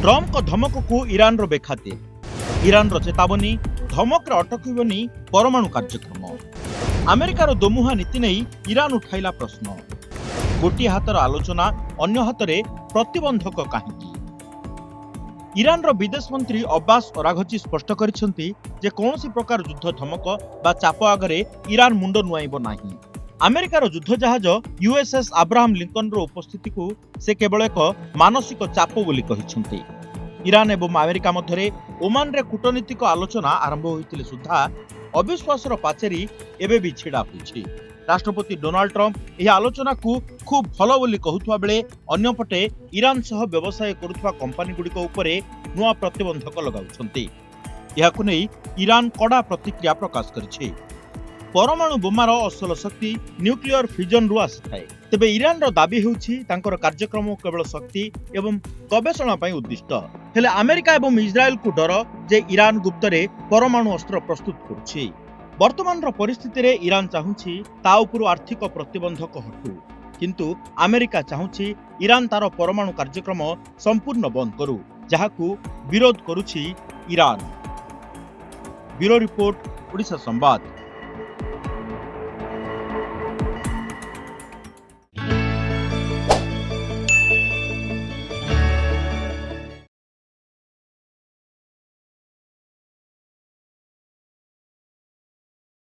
Trump धमक को Iran रो बेखातिर Iran रो चेतावनी धमक रे अटकबनी परमाणु कार्यक्रम अमेरिकार दोमुहा नीति नहीं ईरान उठाइला प्रश्न गोटी हातर आलोचना अन्य हातरे प्रतिबंधक कहीं ईरान रो विदेश मंत्री अब्बास अराघची स्पष्ट करिसेंती जे कौनसी प्रकार युद्ध धमक बा चाप आगरे ईरान मुंड नुआइबो नाही। अमेरिकार युद्ध जहाज यूएसएस अब्राहम लिंकन रो उपस्थिति को से केवल एक मानसिक चाप बोली कहिसेंती। ईरान एवं अमेरिका मध्यरे ओमान रे कूटनीतिक आलोचना आरंभ होइतिले सुद्धा अविश्वासर पाचेरी एबे भी छिड़ा होइछि। राष्ट्रपति डोनाल्ड ट्रम्प यह आलोचना को खूब भल बोली कहूथुवा बेले अन्यपटे ईरान सह व्यवसाय करुथुवा कंपनी गुड़िक उपरे नुआ प्रतिबंधक लगाउछंती। याकु नै ईरान कड़ा प्रतिक्रिया प्रकाश करिछि। परमाणु बोमार असल शक्ति न्यूक्लियर फ्यूजन रु आसिथाए। तेबे ईरान रो दाबी हेउछि तांकर कार्यक्रम केवल शक्ति एवं गवेषणा पई उद्दिष्ट। हेले अमेरिका एवं इस्राएल को डर जे ईरान गुप्तरे परमाणु अस्त्र प्रस्तुत करुछि। वर्तमान रो परिस्थिति रे ईरान चाहुछि ता उपरु आर्थिक प्रतिबंधक हटू, किंतु अमेरिका चाहुछि ईरान तार परमाणु कार्यक्रम संपूर्ण बंद करू, जहाकू विरोध करुछि ईरान। ब्यूरो रिपोर्ट, ओडिशा संवाद।